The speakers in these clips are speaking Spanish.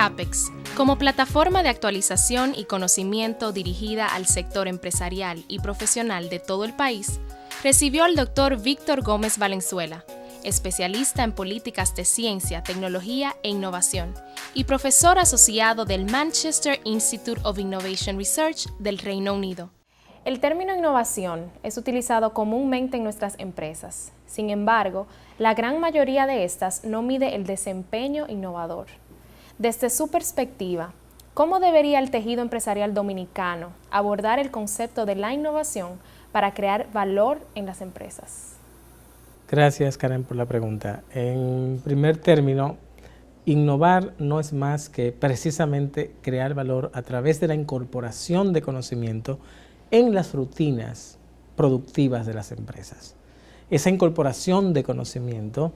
CAPEX, como plataforma de actualización y conocimiento dirigida al sector empresarial y profesional de todo el país, recibió al Dr. Víctor Gómez Valenzuela, especialista en políticas de ciencia, tecnología e innovación, y profesor asociado del Manchester Institute of Innovation Research del Reino Unido. El término innovación es utilizado comúnmente en nuestras empresas. Sin embargo, la gran mayoría de estas no mide el desempeño innovador. Desde su perspectiva, ¿cómo debería el tejido empresarial dominicano abordar el concepto de la innovación para crear valor en las empresas? Gracias, Karen, por la pregunta. En primer término, innovar no es más que precisamente crear valor a través de la incorporación de conocimiento en las rutinas productivas de las empresas. Esa incorporación de conocimiento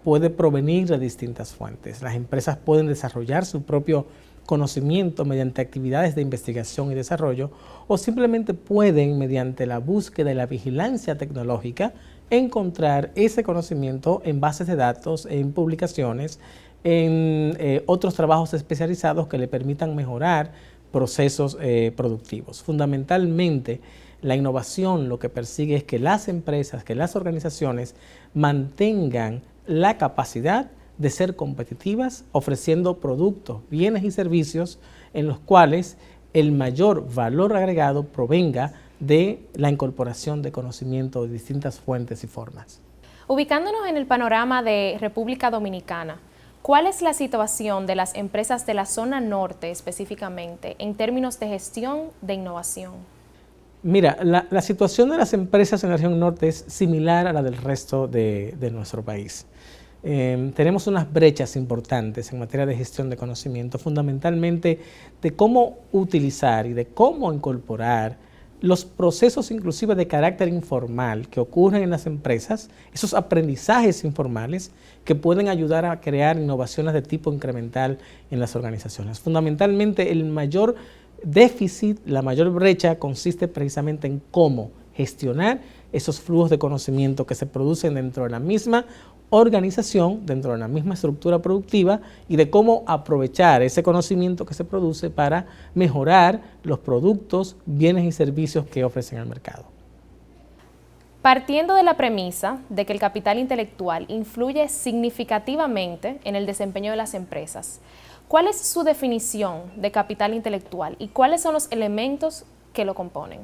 puede provenir de distintas fuentes. Las empresas pueden desarrollar su propio conocimiento mediante actividades de investigación y desarrollo, o simplemente pueden, mediante la búsqueda y la vigilancia tecnológica, encontrar ese conocimiento en bases de datos, en publicaciones, en otros trabajos especializados que le permitan mejorar procesos productivos. Fundamentalmente, la innovación lo que persigue es que las empresas, que las organizaciones mantengan la capacidad de ser competitivas, ofreciendo productos, bienes y servicios en los cuales el mayor valor agregado provenga de la incorporación de conocimiento de distintas fuentes y formas. Ubicándonos en el panorama de República Dominicana, ¿cuál es la situación de las empresas de la zona norte específicamente en términos de gestión de innovación? Mira, la situación de las empresas en la región norte es similar a la del resto de nuestro país. Tenemos unas brechas importantes en materia de gestión de conocimiento, fundamentalmente de cómo utilizar y de cómo incorporar los procesos inclusive de carácter informal que ocurren en las empresas, esos aprendizajes informales que pueden ayudar a crear innovaciones de tipo incremental en las organizaciones. Fundamentalmente el mayor déficit, la mayor brecha consiste precisamente en cómo gestionar esos flujos de conocimiento que se producen dentro de la misma organización, dentro de la misma estructura productiva, y de cómo aprovechar ese conocimiento que se produce para mejorar los productos, bienes y servicios que ofrecen al mercado. Partiendo de la premisa de que el capital intelectual influye significativamente en el desempeño de las empresas, ¿cuál es su definición de capital intelectual y cuáles son los elementos que lo componen?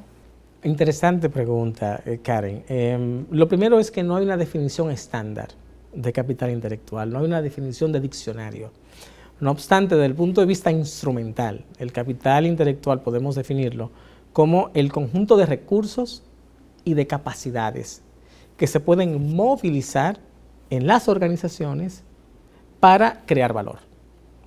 Interesante pregunta, Karen. Lo primero es que no hay una definición estándar de capital intelectual, no hay una definición de diccionario. No obstante, desde el punto de vista instrumental, el capital intelectual podemos definirlo como el conjunto de recursos y de capacidades que se pueden movilizar en las organizaciones para crear valor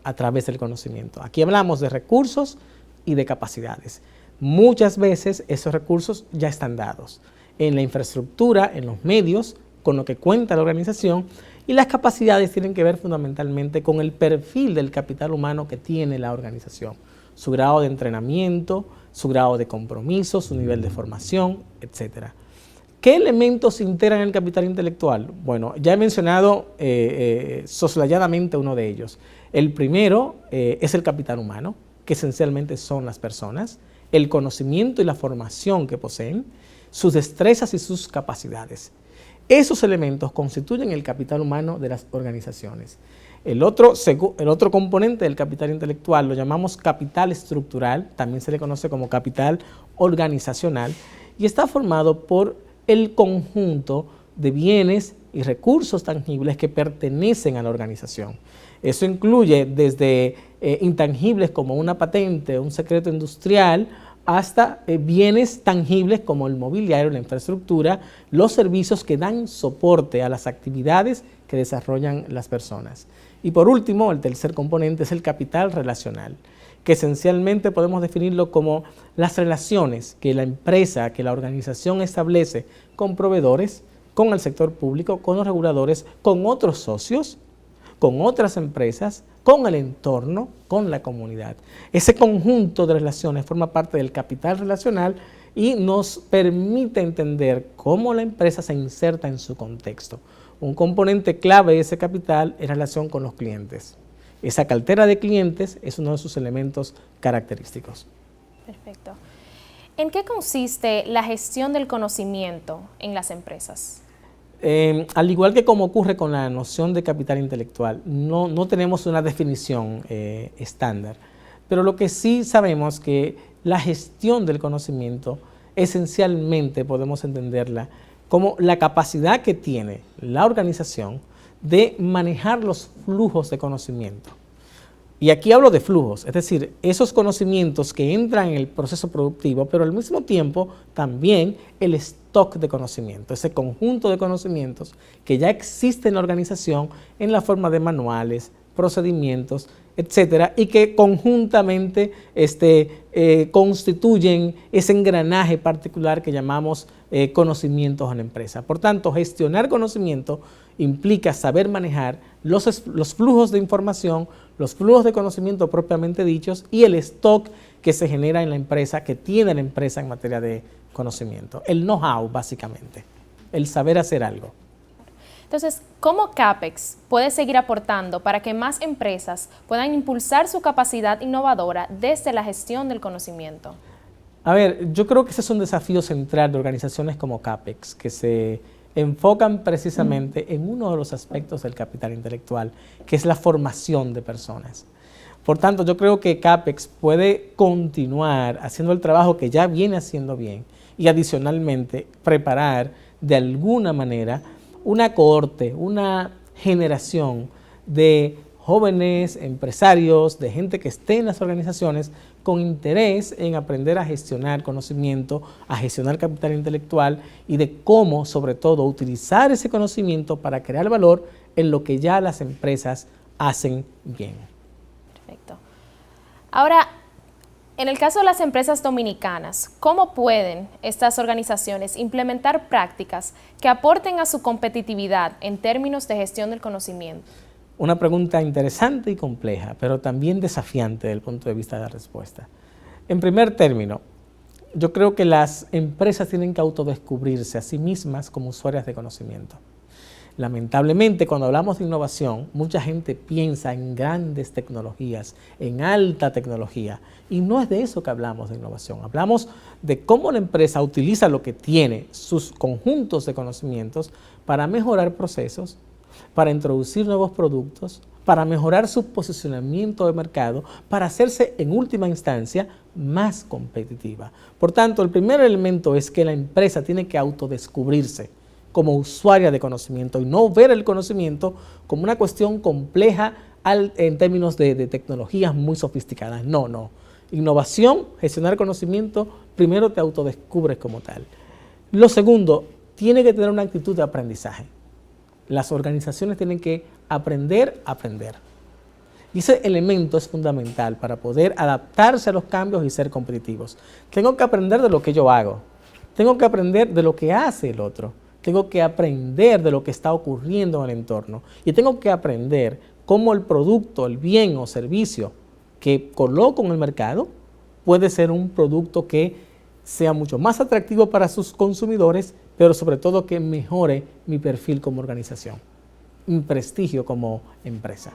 a través del conocimiento. Aquí hablamos de recursos y de capacidades. Muchas veces esos recursos ya están dados en la infraestructura, en los medios, con lo que cuenta la organización, y las capacidades tienen que ver fundamentalmente con el perfil del capital humano que tiene la organización, su grado de entrenamiento, su grado de compromiso, su nivel de formación, etc. ¿Qué elementos integran el capital intelectual? Bueno, ya he mencionado soslayadamente uno de ellos. El primero es el capital humano, que esencialmente son las personas, el conocimiento y la formación que poseen, sus destrezas y sus capacidades. Esos elementos constituyen el capital humano de las organizaciones. El otro componente del capital intelectual lo llamamos capital estructural, también se le conoce como capital organizacional, y está formado por el conjunto de bienes y recursos tangibles que pertenecen a la organización. Eso incluye desde intangibles como una patente, un secreto industrial, hasta bienes tangibles como el mobiliario, la infraestructura, los servicios que dan soporte a las actividades que desarrollan las personas. Y por último, el tercer componente es el capital relacional, que esencialmente podemos definirlo como las relaciones que la empresa, que la organización establece con proveedores, con el sector público, con los reguladores, con otros socios, con otras empresas, con el entorno, con la comunidad. Ese conjunto de relaciones forma parte del capital relacional y nos permite entender cómo la empresa se inserta en su contexto. Un componente clave de ese capital es la relación con los clientes. esa cartera de clientes es uno de sus elementos característicos. Perfecto. ¿En qué consiste la gestión del conocimiento en las empresas? Al igual que como ocurre con la noción de capital intelectual, no tenemos una definición estándar, pero lo que sí sabemos que la gestión del conocimiento esencialmente podemos entenderla como la capacidad que tiene la organización de manejar los flujos de conocimiento. Y aquí hablo de flujos, es decir, esos conocimientos que entran en el proceso productivo, pero al mismo tiempo también el stock de conocimiento, ese conjunto de conocimientos que ya existe en la organización en la forma de manuales, procedimientos, etcétera, y que conjuntamente constituyen ese engranaje particular que llamamos conocimientos en la empresa. Por tanto, gestionar conocimiento implica saber manejar los flujos de información, los flujos de conocimiento propiamente dichos y el stock que se genera en la empresa, que tiene la empresa en materia de conocimiento. El know-how, básicamente, el saber hacer algo. Entonces, ¿cómo CAPEX puede seguir aportando para que más empresas puedan impulsar su capacidad innovadora desde la gestión del conocimiento? A ver, yo creo que ese es un desafío central de organizaciones como CAPEX, que se enfocan precisamente en uno de los aspectos del capital intelectual, que es la formación de personas. Por tanto, yo creo que CAPEX puede continuar haciendo el trabajo que ya viene haciendo bien y adicionalmente preparar de alguna manera una cohorte, una generación de jóvenes empresarios, de gente que esté en las organizaciones con interés en aprender a gestionar conocimiento, a gestionar capital intelectual y de cómo, sobre todo, utilizar ese conocimiento para crear valor en lo que ya las empresas hacen bien. Perfecto. Ahora, en el caso de las empresas dominicanas, ¿cómo pueden estas organizaciones implementar prácticas que aporten a su competitividad en términos de gestión del conocimiento? Una pregunta interesante y compleja, pero también desafiante desde el punto de vista de la respuesta. En primer término, yo creo que las empresas tienen que autodescubrirse a sí mismas como usuarias de conocimiento. Lamentablemente, cuando hablamos de innovación, mucha gente piensa en grandes tecnologías, en alta tecnología, y no es de eso que hablamos de innovación. Hablamos de cómo la empresa utiliza lo que tiene, sus conjuntos de conocimientos, para mejorar procesos, para introducir nuevos productos, para mejorar su posicionamiento de mercado, para hacerse en última instancia más competitiva. Por tanto, el primer elemento es que la empresa tiene que autodescubrirse como usuaria de conocimiento y no ver el conocimiento como una cuestión compleja en términos de tecnologías muy sofisticadas. No. Innovación, gestionar conocimiento, primero te autodescubres como tal. Lo segundo, tiene que tener una actitud de aprendizaje. Las organizaciones tienen que aprender a aprender. Y ese elemento es fundamental para poder adaptarse a los cambios y ser competitivos. Tengo que aprender de lo que yo hago. Tengo que aprender de lo que hace el otro. Tengo que aprender de lo que está ocurriendo en el entorno. Y tengo que aprender cómo el producto, el bien o servicio que coloco en el mercado puede ser un producto que sea mucho más atractivo para sus consumidores, pero sobre todo que mejore mi perfil como organización, mi prestigio como empresa.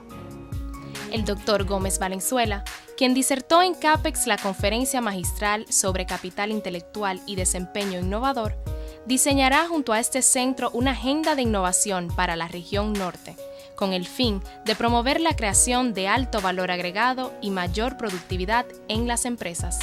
El doctor Gómez Valenzuela, quien disertó en CAPEX la conferencia magistral sobre capital intelectual y desempeño innovador, diseñará junto a este centro una agenda de innovación para la región norte, con el fin de promover la creación de alto valor agregado y mayor productividad en las empresas.